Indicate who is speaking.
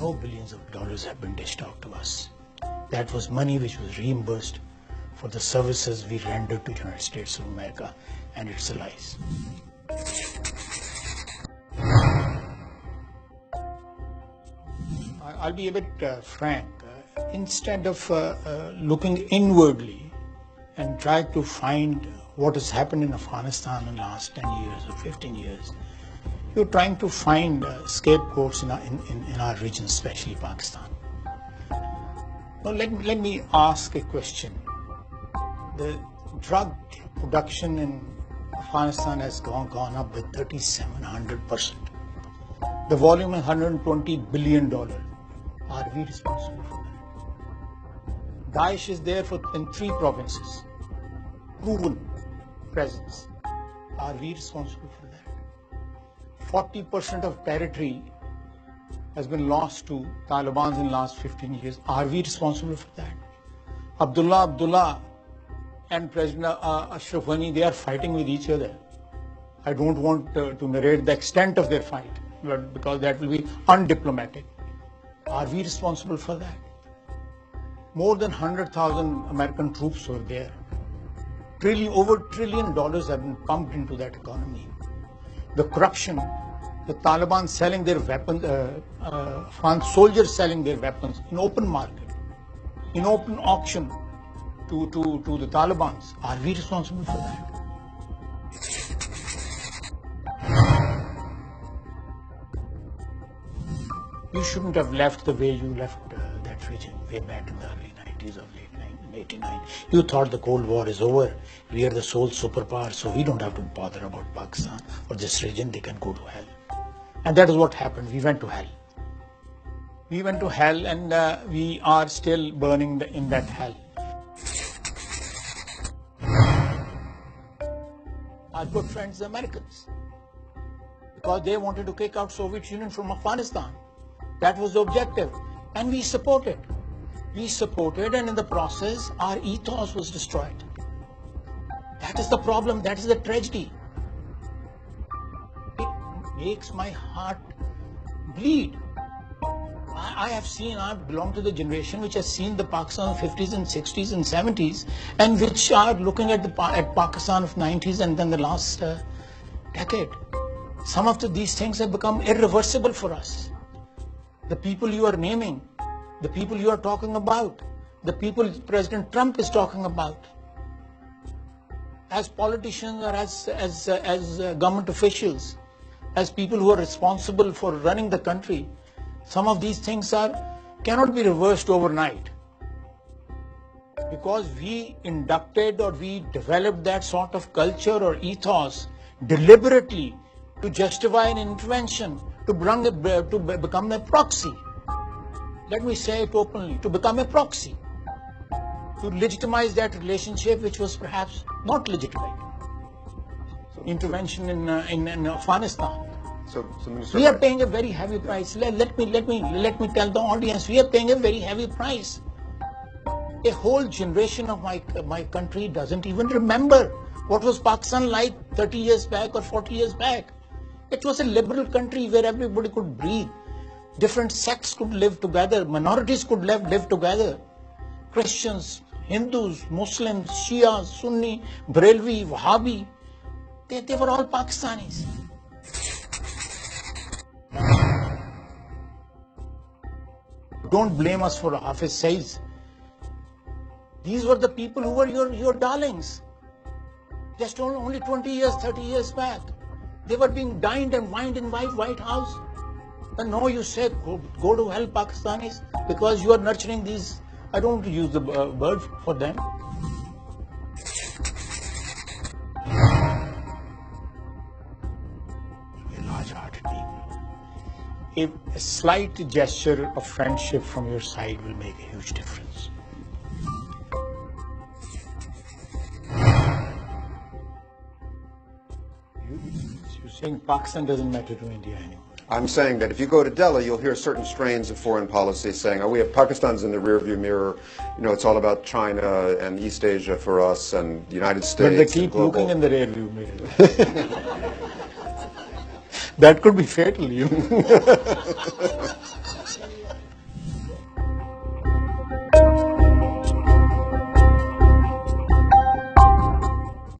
Speaker 1: No billions of dollars have been dished out to us. That was money which was reimbursed for the services we rendered to the United States of America and its allies. I'll be a bit frank. Instead of looking inwardly and try to find what has happened in Afghanistan in the last 10 years or 15 years, you're trying to find scapegoats in our region, especially Pakistan. Now, let me ask a question. The drug production in Afghanistan has gone up with 3,700%. The volume is $120 billion. Are we responsible for that? Daesh is there in 3 provinces. Proven presence. Are we responsible for that? 40% of territory has been lost to Taliban in the last 15 years. Are we responsible for that? Abdullah and President Ashraf Ghani, they are fighting with each other. I don't want to narrate the extent of their fight, because that will be undiplomatic. Are we responsible for that? More than 100,000 American troops were there. Over $1 trillion have been pumped into that economy. The corruption, the Taliban selling their weapons, Afghan soldiers selling their weapons in open market, in open auction to the Taliban. Are we responsible for that? You shouldn't have left the way you left that region way back in the early 90s or late 89. You thought the Cold War is over. We are the sole superpower, so we don't have to bother about Pakistan or this region. They can go to hell. And that is what happened. We went to hell. We went to hell, and we are still burning in that hell. Our good friends, the Americans, because they wanted to kick out Soviet Union from Afghanistan. That was the objective, and we supported. We supported, and in the process, our ethos was destroyed. That is the problem. That is the tragedy. It makes my heart bleed. I belong to the generation which has seen the Pakistan of 50s and 60s and 70s, and which are looking at Pakistan of 90s and then the last decade. Some of these things have become irreversible for us. The people you are naming, the people you are talking about, the people President Trump is talking about, as politicians or as government officials, as people who are responsible for running the country, some of these things cannot be reversed overnight. Because we inducted or we developed that sort of culture or ethos deliberately to justify an intervention, to become a proxy. Let me say it openly, to become a proxy, to legitimize that relationship which was perhaps not legitimate. Intervention in Afghanistan.
Speaker 2: So Minister,
Speaker 1: we are paying a very heavy price. Let me tell the audience, we are paying a very heavy price. A whole generation of my country doesn't even remember what was Pakistan like 30 years back or 40 years back. It was a liberal country where everybody could breathe. Different sects could live together. Minorities could live together. Christians, Hindus, Muslims, Shia, Sunni, Barelvi, Wahhabi. They were all Pakistanis. Don't blame us for Hafiz Saeed. These were the people who were your darlings. Just only 20 years, 30 years back. They were being dined and wined in White House. And now you say, go to hell, Pakistanis, because you are nurturing these. I don't use the word for them. You're large-hearted people. A slight gesture of friendship from your side will make a huge difference. You're saying Pakistan doesn't matter to India anymore.
Speaker 2: I'm saying that if you go to Delhi, you'll hear certain strains of foreign policy saying, oh, we have Pakistan's in the rearview mirror. You know, it's all about China and East Asia for us and the United States.
Speaker 1: But they keep looking in the rearview mirror. That could be fatal, you know.